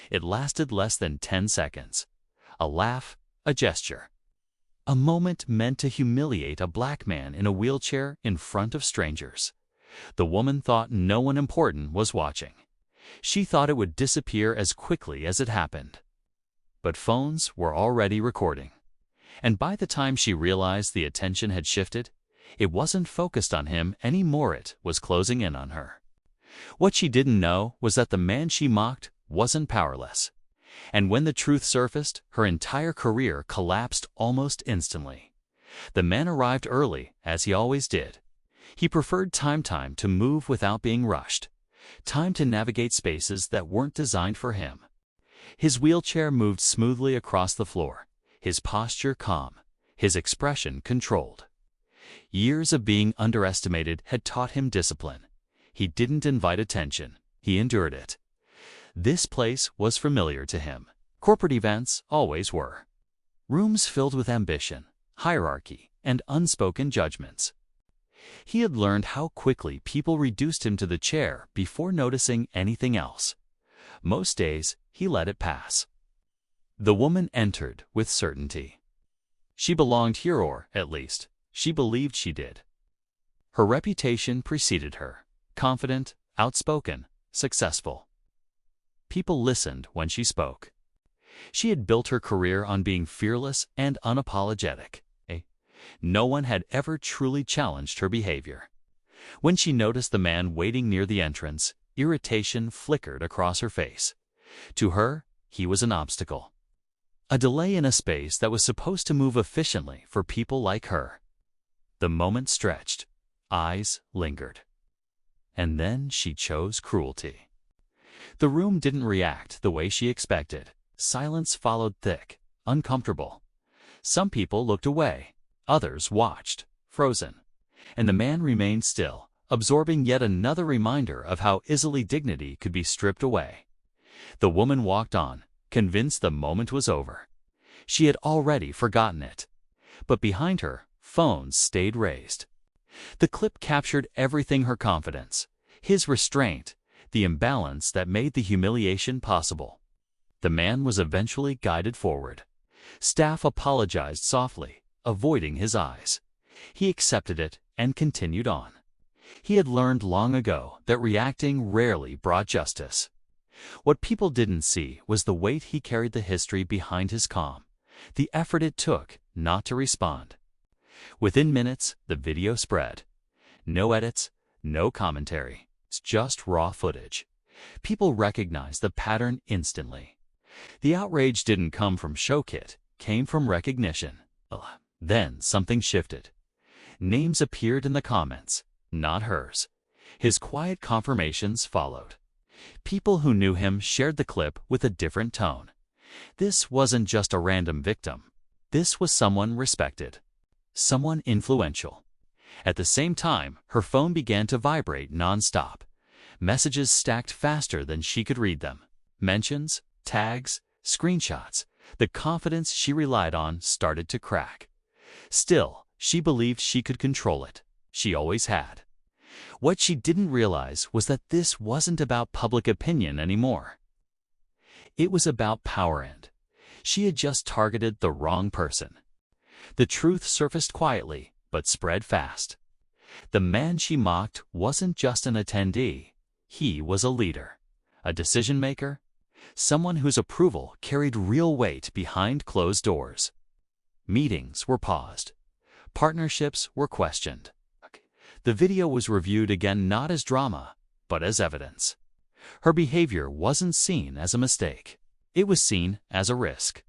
It lasted less than 10 seconds. A laugh, a gesture. A moment meant to humiliate a black man in a wheelchair in front of strangers. The woman thought no one important was watching. She thought it would disappear as quickly as it happened. But phones were already recording. And by the time she realized the attention had shifted, it wasn't focused on him anymore. It was closing in on her. What she didn't know was that the man she mocked wasn't powerless. And when the truth surfaced, her entire career collapsed almost instantly. The man arrived early, as he always did. He preferred time to move without being rushed, time to navigate spaces that weren't designed for him. His wheelchair moved smoothly across the floor, his posture calm, his expression controlled. Years of being underestimated had taught him discipline. He didn't invite attention, he endured it. This place was familiar to him. Corporate events always were. Rooms filled with ambition, hierarchy, and unspoken judgments. He had learned how quickly people reduced him to the chair before noticing anything else. Most days, he let it pass. The woman entered with certainty. She belonged here, or, at least, she believed she did. Her reputation preceded her. Confident, outspoken, successful. People listened when she spoke. She had built her career on being fearless and unapologetic. No one had ever truly challenged her behavior. When she noticed the man waiting near the entrance, irritation flickered across her face. To her, he was an obstacle. A delay in a space that was supposed to move efficiently for people like her. The moment stretched. Eyes lingered. And then she chose cruelty. The room didn't react the way she expected. Silence followed, thick, uncomfortable. Some people looked away. Others watched, frozen. And the man remained still, absorbing yet another reminder of how easily dignity could be stripped away. The woman walked on, convinced the moment was over. She had already forgotten it. But behind her, phones stayed raised. The clip captured everything: her confidence, his restraint, the imbalance that made the humiliation possible. The man was eventually guided forward. Staff apologized softly, avoiding his eyes. He accepted it and continued on. He had learned long ago that reacting rarely brought justice. What people didn't see was the weight he carried, the history behind his calm, the effort it took not to respond. Within minutes, the video spread. No edits, no commentary, just raw footage. People recognized the pattern instantly. The outrage didn't come from showkit, came from recognition. Then something shifted. Names appeared in the comments, not hers. His quiet confirmations followed. People who knew him shared the clip with a different tone. This wasn't just a random victim. This was someone respected, someone influential. At the same time, her phone began to vibrate nonstop. Messages stacked faster than she could read them. Mentions, tags, screenshots. The confidence she relied on started to crack. Still, she believed she could control it. She always had. What she didn't realize was that this wasn't about public opinion anymore. It was about power, and she had just targeted the wrong person. The truth surfaced quietly, but spread fast. The man she mocked wasn't just an attendee. He was a leader, a decision-maker, someone whose approval carried real weight behind closed doors. Meetings were paused. Partnerships were questioned. The video was reviewed again, not as drama, but as evidence. Her behavior wasn't seen as a mistake. It was seen as a risk.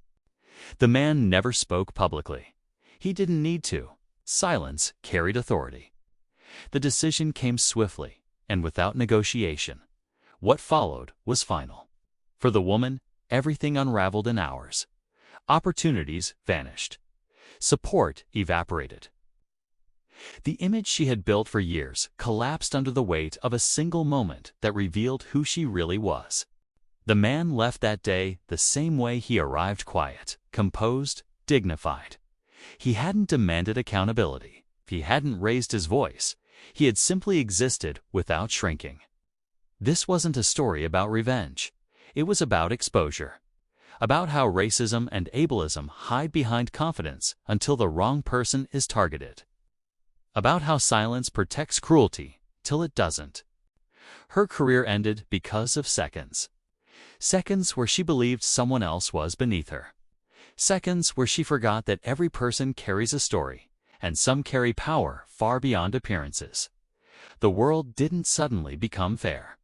The man never spoke publicly. He didn't need to. Silence carried authority. The decision came swiftly and without negotiation. What followed was final. For the woman, everything unraveled in hours. Opportunities vanished. Support evaporated. The image she had built for years collapsed under the weight of a single moment that revealed who she really was. The man left that day the same way he arrived: quiet, composed, dignified. He hadn't demanded accountability. He hadn't raised his voice. He had simply existed without shrinking. This wasn't a story about revenge. It was about exposure, about how racism and ableism hide behind confidence until the wrong person is targeted, about how silence protects cruelty till it doesn't. Her career ended because of seconds. Seconds where she believed someone else was beneath her. Seconds where she forgot that every person carries a story, and some carry power far beyond appearances. The world didn't suddenly become fair.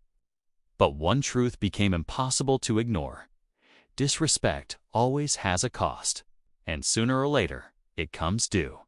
But one truth became impossible to ignore. Disrespect always has a cost, and sooner or later, it comes due.